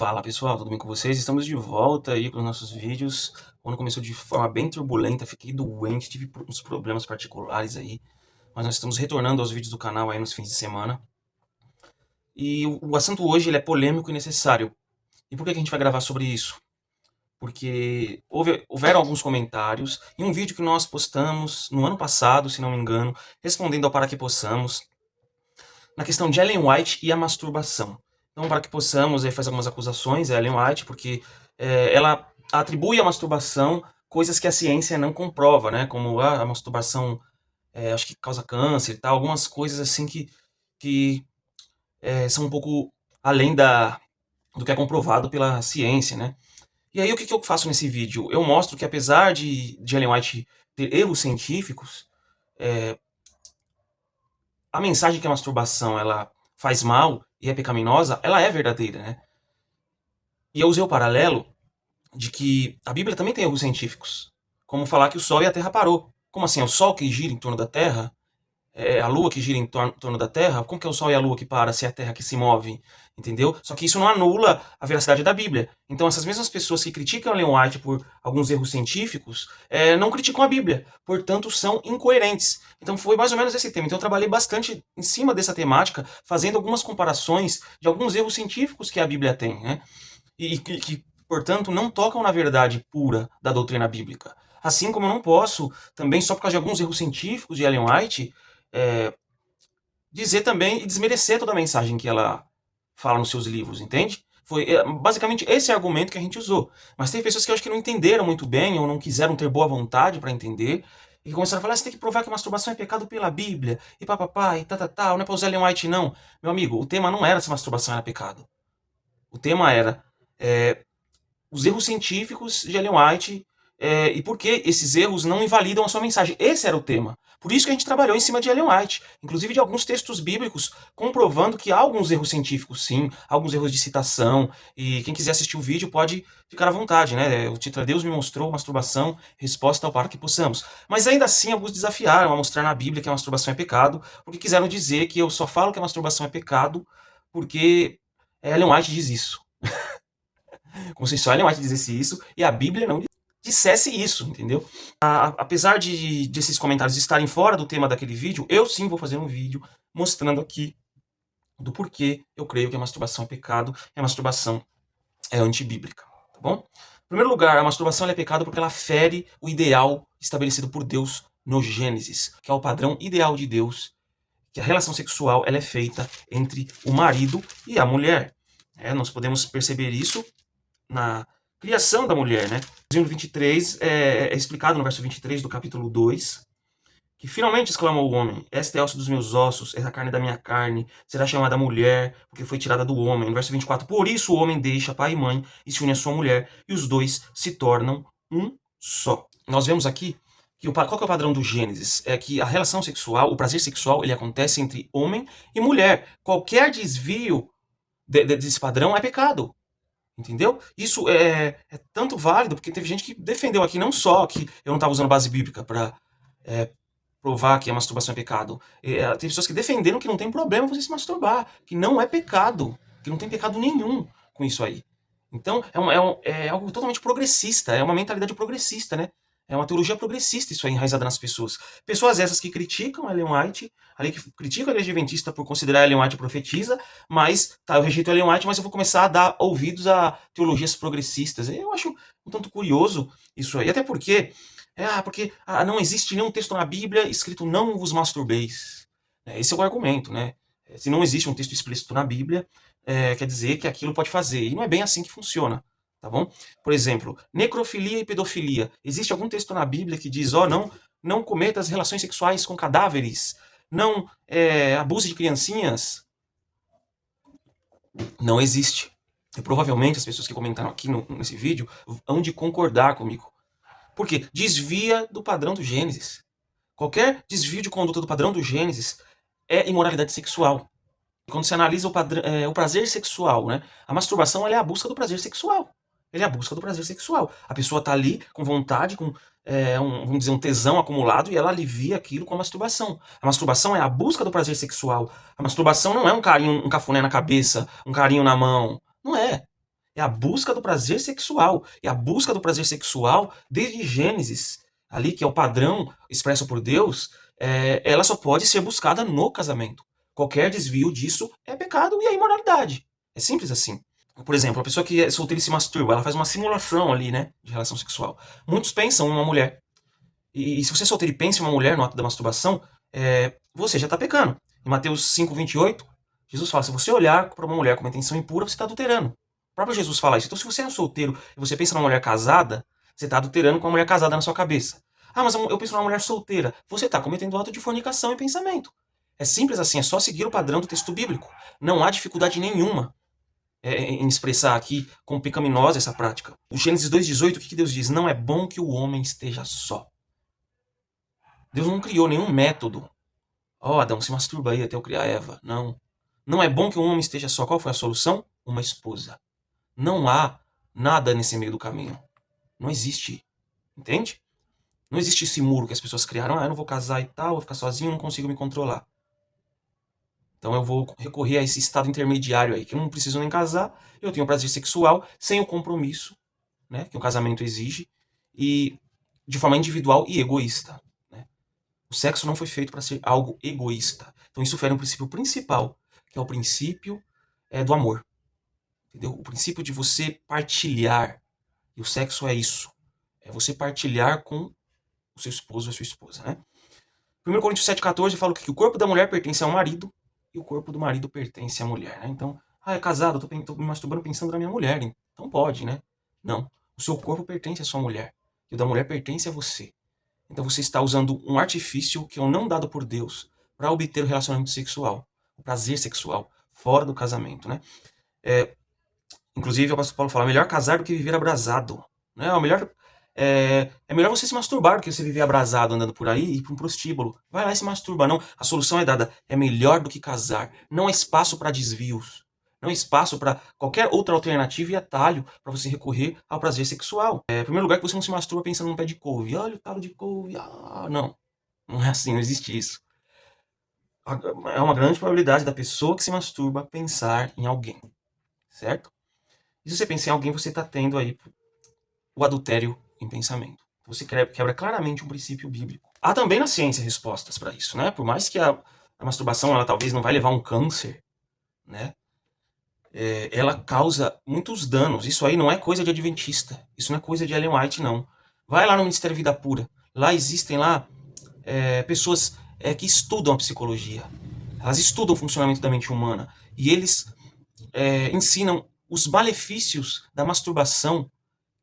Fala pessoal, tudo bem com vocês? Estamos de volta aí com os nossos vídeos. O ano começou de forma bem turbulenta, fiquei doente, tive uns problemas particulares aí, mas nós estamos retornando aos vídeos do canal aí nos fins de semana. E o assunto hoje ele é polêmico e necessário. E por que a gente vai gravar sobre isso? Porque houveram alguns comentários em um vídeo que nós postamos no ano passado, se não me engano, respondendo ao Para Que Possamos, na questão de Ellen White e a masturbação. Então, para que possamos, faz algumas acusações a Ellen White, porque ela atribui à masturbação coisas que a ciência não comprova, né? Como a masturbação, acho que causa câncer e tal, algumas coisas assim que são um pouco além do que é comprovado pela ciência, né? E aí o que eu faço nesse vídeo? Eu mostro que apesar de Ellen White ter erros científicos, a mensagem que a masturbação ela faz mal e é pecaminosa, ela é verdadeira, né? E eu usei o paralelo de que a Bíblia também tem erros científicos, como falar que o Sol e a Terra parou. Como assim? É o Sol que gira em torno da Terra? É a Lua que gira em torno da Terra? Como que é o Sol e a Lua que para se é a Terra que se move? Entendeu? Só que isso não anula a veracidade da Bíblia. Então essas mesmas pessoas que criticam Ellen White por alguns erros científicos, não criticam a Bíblia. Portanto, são incoerentes. Então foi mais ou menos esse tema. Então eu trabalhei bastante em cima dessa temática, fazendo algumas comparações de alguns erros científicos que a Bíblia tem, né? E que, portanto, não tocam na verdade pura da doutrina bíblica. Assim como eu não posso, também só por causa de alguns erros científicos de Ellen White, é, dizer também e desmerecer toda a mensagem que ela fala nos seus livros, entende? Foi basicamente esse argumento que a gente usou. Mas tem pessoas que eu acho que não entenderam muito bem ou não quiseram ter boa vontade para entender e começaram a falar: você tem que provar que masturbação é pecado pela Bíblia e papapá e tal, não é para usar Ellen White não. Meu amigo, o tema não era se masturbação era pecado. O tema era os erros científicos de Ellen White e por que esses erros não invalidam a sua mensagem. Esse era o tema. Por isso que a gente trabalhou em cima de Ellen White, inclusive de alguns textos bíblicos, comprovando que há alguns erros científicos, sim, alguns erros de citação, e quem quiser assistir o vídeo pode ficar à vontade, né? O título é Deus me mostrou masturbação, resposta ao para que possamos. Mas ainda assim, alguns desafiaram a mostrar na Bíblia que a masturbação é pecado, porque quiseram dizer que eu só falo que a masturbação é pecado porque Ellen White diz isso. Como se só Ellen White dissesse isso e a Bíblia não dissesse isso, entendeu? Apesar de esses comentários estarem fora do tema daquele vídeo, eu sim vou fazer um vídeo mostrando aqui do porquê eu creio que a masturbação é pecado e a masturbação é antibíblica, tá bom? Em primeiro lugar, a masturbação é pecado porque ela fere o ideal estabelecido por Deus no Gênesis, que é o padrão ideal de Deus, que a relação sexual ela é feita entre o marido e a mulher. Nós podemos perceber isso na criação da mulher, né? No 23 é explicado no verso 23 do capítulo 2, que finalmente exclamou o homem: esta é osso dos meus ossos, esta é a carne da minha carne, será chamada mulher, porque foi tirada do homem. No verso 24, por isso o homem deixa pai e mãe e se une à sua mulher, e os dois se tornam um só. Nós vemos aqui que qual que é o padrão do Gênesis? É que a relação sexual, o prazer sexual, ele acontece entre homem e mulher. Qualquer desvio desse padrão é pecado. Entendeu? Isso é tanto válido, porque teve gente que defendeu aqui, não só que eu não estava usando base bíblica para provar que a masturbação é pecado. Tem pessoas que defenderam que não tem problema você se masturbar, que não é pecado, que não tem pecado nenhum com isso aí. Então, é algo totalmente progressista, é uma mentalidade progressista, né? É uma teologia progressista isso aí enraizada nas pessoas. Pessoas essas que criticam a Ellen White, ali que criticam a Igreja Adventista por considerar a Ellen White profetisa, mas, tá, eu rejeito a Ellen White, mas eu vou começar a dar ouvidos a teologias progressistas. Eu acho um tanto curioso isso aí, até porque não existe nenhum texto na Bíblia escrito não vos masturbeis. Esse é o argumento, né? Se não existe um texto explícito na Bíblia, quer dizer que aquilo pode fazer. E não é bem assim que funciona, tá bom? Por exemplo, necrofilia e pedofilia. Existe algum texto na Bíblia que diz, não cometa as relações sexuais com cadáveres, não abuse de criancinhas? Não existe. E provavelmente as pessoas que comentaram aqui nesse vídeo hão de concordar comigo. Por quê? Desvia do padrão do Gênesis. Qualquer desvio de conduta do padrão do Gênesis é imoralidade sexual. Quando você analisa o prazer sexual, né? A masturbação é a busca do prazer sexual. Ele é a busca do prazer sexual. A pessoa está ali com vontade, com vamos dizer, um tesão acumulado e ela alivia aquilo com a masturbação. A masturbação é a busca do prazer sexual. A masturbação não é um carinho, um cafuné na cabeça, um carinho na mão. Não é. É a busca do prazer sexual. E a busca do prazer sexual, desde Gênesis, ali que é o padrão expresso por Deus, ela só pode ser buscada no casamento. Qualquer desvio disso é pecado e é imoralidade. É simples assim. Por exemplo, a pessoa que é solteira e se masturba, ela faz uma simulação ali, né, de relação sexual. Muitos pensam em uma mulher. E se você é solteiro e pensa em uma mulher no ato da masturbação, você já está pecando. Em Mateus 5:28, Jesus fala: se você olhar para uma mulher com uma intenção impura, você está adulterando. O próprio Jesus fala isso. Então, se você é um solteiro e você pensa numa mulher casada, você está adulterando com uma mulher casada na sua cabeça. Ah, mas eu penso numa mulher solteira. Você está cometendo um ato de fornicação em pensamento. É simples assim, é só seguir o padrão do texto bíblico. Não há dificuldade nenhuma em expressar aqui como pecaminosa essa prática. O Gênesis 2:18, o que Deus diz? Não é bom que o homem esteja só. Deus não criou nenhum método. Ó, Adão, se masturba aí até eu criar Eva. Não. Não é bom que um homem esteja só. Qual foi a solução? Uma esposa. Não há nada nesse meio do caminho. Não existe. Entende? Não existe esse muro que as pessoas criaram. Ah, eu não vou casar e tal, vou ficar sozinho, não consigo me controlar. Então eu vou recorrer a esse estado intermediário aí, que eu não preciso nem casar, eu tenho prazer sexual sem o compromisso, né, que o casamento exige, e de forma individual e egoísta. Né? O sexo não foi feito para ser algo egoísta. Então isso fere um princípio principal, que é o princípio do amor. Entendeu? O princípio de você partilhar. E o sexo é isso. É você partilhar com o seu esposo ou a sua esposa. Né? 1 Coríntios 7,14 fala que o corpo da mulher pertence ao marido e o corpo do marido pertence à mulher. Né? Então, é casado, tô me masturbando pensando na minha mulher. Então pode, né? Não. O seu corpo pertence à sua mulher. E o da mulher pertence a você. Então você está usando um artifício que é um não dado por Deus para obter o relacionamento sexual, o prazer sexual, fora do casamento, né? Inclusive, o apóstolo Paulo fala, melhor casar do que viver abrasado. Né? É melhor você se masturbar do que você viver abrasado andando por aí e ir para um prostíbulo. Vai lá e se masturba. Não, a solução é dada. É melhor do que casar. Não há espaço para desvios. Não há espaço para qualquer outra alternativa e atalho para você recorrer ao prazer sexual. Em primeiro lugar, que você não se masturba pensando num pé de couve. Olha o talo de couve. Ah, não. Não é assim, não existe isso. É uma grande probabilidade da pessoa que se masturba pensar em alguém. Certo? E se você pensa em alguém, você está tendo aí o adultério em pensamento. Você quebra claramente um princípio bíblico. Há também na ciência respostas para isso, né? Por mais que a masturbação ela talvez não vai levar a um câncer, né? Ela causa muitos danos. Isso aí não é coisa de adventista. Isso não é coisa de Ellen White, não. Vai lá no Ministério Vida Pura. Lá existem pessoas que estudam a psicologia. Elas estudam o funcionamento da mente humana. E eles ensinam os malefícios da masturbação,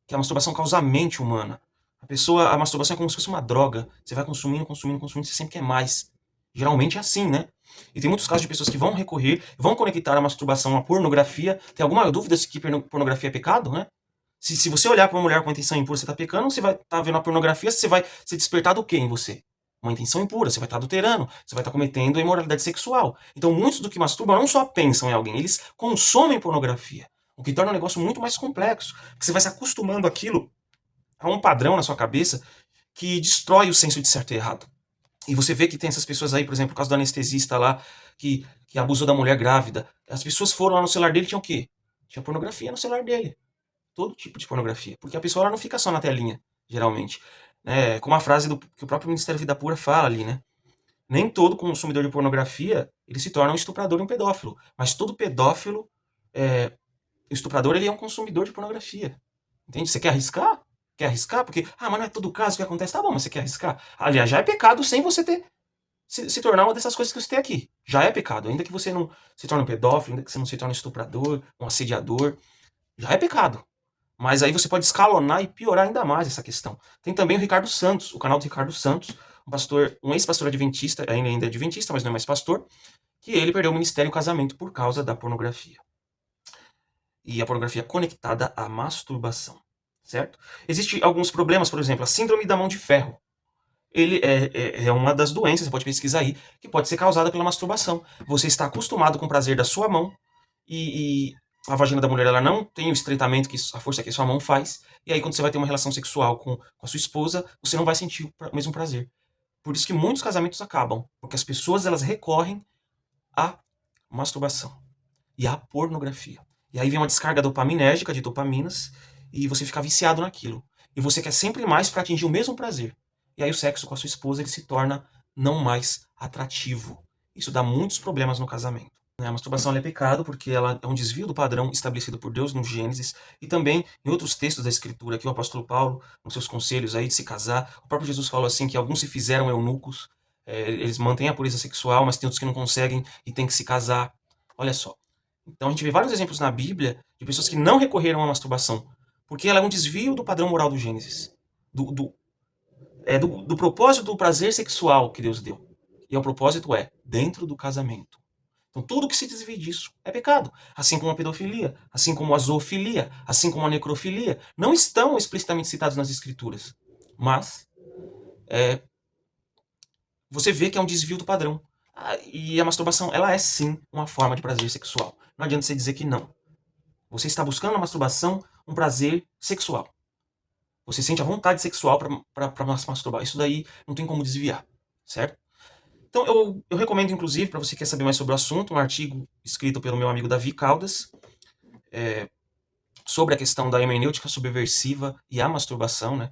que a masturbação causa à mente humana. A masturbação é como se fosse uma droga. Você vai consumindo, consumindo, consumindo, você sempre quer mais. Geralmente é assim, né? E tem muitos casos de pessoas que vão recorrer, vão conectar a masturbação à pornografia. Tem alguma dúvida se que pornografia é pecado, né? Se você olhar para uma mulher com intenção impura, você está pecando, você vai estar vendo a pornografia, você vai ser despertado o quê em você? Uma intenção impura, você vai estar adulterando, você vai estar cometendo imoralidade sexual. Então, muitos do que masturbam não só pensam em alguém, eles consomem pornografia. O que torna o negócio muito mais complexo. Porque você vai se acostumando àquilo, a um padrão na sua cabeça que destrói o senso de certo e errado. E você vê que tem essas pessoas aí, por exemplo, o caso do anestesista lá, que abusou da mulher grávida. As pessoas foram lá no celular dele e tinham o quê? Tinha pornografia no celular dele. Todo tipo de pornografia. Porque a pessoa ela não fica só na telinha, geralmente. Como a frase que o próprio Ministério Vida Pura fala ali, né? Nem todo consumidor de pornografia ele se torna um estuprador e um pedófilo. Mas todo pedófilo, estuprador, ele é um consumidor de pornografia. Entende? Você quer arriscar? Quer arriscar? Porque, mas não é todo caso que acontece. Tá bom, mas você quer arriscar? Aliás, já é pecado sem você se tornar uma dessas coisas que você tem aqui. Já é pecado. Ainda que você não se torne um pedófilo, ainda que você não se torne um estuprador, um assediador, já é pecado. Mas aí você pode escalonar e piorar ainda mais essa questão. Tem também o Ricardo Santos, o canal do Ricardo Santos, um ex-pastor adventista, ainda é adventista, mas não é mais pastor, que ele perdeu o ministério e o casamento por causa da pornografia. E a pornografia conectada à masturbação, certo? Existem alguns problemas, por exemplo, a síndrome da mão de ferro. Ele é uma das doenças, você pode pesquisar aí, que pode ser causada pela masturbação. Você está acostumado com o prazer da sua mão e a vagina da mulher ela não tem o estreitamento, a força que a sua mão faz, e aí quando você vai ter uma relação sexual com a sua esposa, você não vai sentir o mesmo prazer. Por isso que muitos casamentos acabam, porque as pessoas elas recorrem à masturbação e à pornografia. E aí vem uma descarga dopaminérgica de dopaminas e você fica viciado naquilo. E você quer sempre mais para atingir o mesmo prazer. E aí o sexo com a sua esposa ele se torna não mais atrativo. Isso dá muitos problemas no casamento. A masturbação é pecado porque ela é um desvio do padrão estabelecido por Deus no Gênesis e também em outros textos da Escritura, que o apóstolo Paulo, nos seus conselhos aí de se casar, o próprio Jesus falou assim que alguns se fizeram eunucos, eles mantêm a pureza sexual, mas tem outros que não conseguem e tem que se casar. Olha só. Então a gente vê vários exemplos na Bíblia de pessoas que não recorreram à masturbação, porque ela é um desvio do padrão moral do Gênesis, do propósito do prazer sexual que Deus deu. E o propósito é dentro do casamento. Então, tudo que se desvia disso é pecado. Assim como a pedofilia, assim como a zoofilia, assim como a necrofilia. Não estão explicitamente citados nas Escrituras. Mas você vê que é um desvio do padrão. E a masturbação, ela é sim uma forma de prazer sexual. Não adianta você dizer que não. Você está buscando na masturbação um prazer sexual. Você sente a vontade sexual para masturbar. Isso daí não tem como desviar, certo? Então, eu recomendo, inclusive, para você que quer saber mais sobre o assunto, um artigo escrito pelo meu amigo Davi Caldas, sobre a questão da hermenêutica subversiva e a masturbação, né?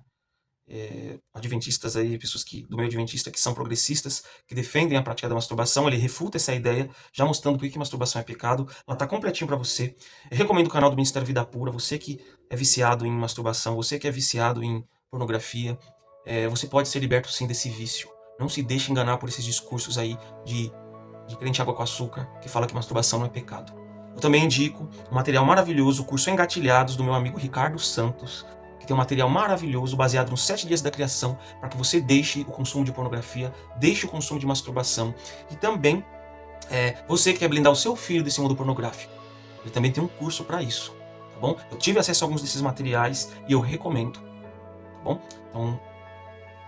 Adventistas aí, pessoas do meio adventista que são progressistas, que defendem a prática da masturbação, ele refuta essa ideia, já mostrando por que masturbação é pecado. Ela tá completinho para você. Eu recomendo o canal do Ministério Vida Pura, você que é viciado em masturbação, você que é viciado em pornografia, você pode ser liberto sim desse vício. Não se deixe enganar por esses discursos aí de crente água com açúcar, que fala que masturbação não é pecado. Eu também indico um material maravilhoso, o curso Engatilhados, do meu amigo Ricardo Santos, que tem um material maravilhoso baseado nos 7 dias da criação, para que você deixe o consumo de pornografia, deixe o consumo de masturbação. E também, você que quer blindar o seu filho desse mundo pornográfico, ele também tem um curso para isso, tá bom? Eu tive acesso a alguns desses materiais e eu recomendo, tá bom? Então,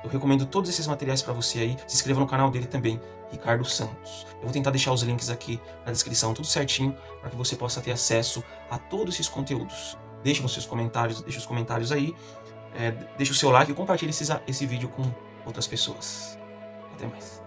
eu recomendo todos esses materiais para você aí. Se inscreva no canal dele também, Ricardo Santos. Eu vou tentar deixar os links aqui na descrição, tudo certinho, para que você possa ter acesso a todos esses conteúdos. Deixe os comentários aí, deixe o seu like e compartilhe esse vídeo com outras pessoas. Até mais.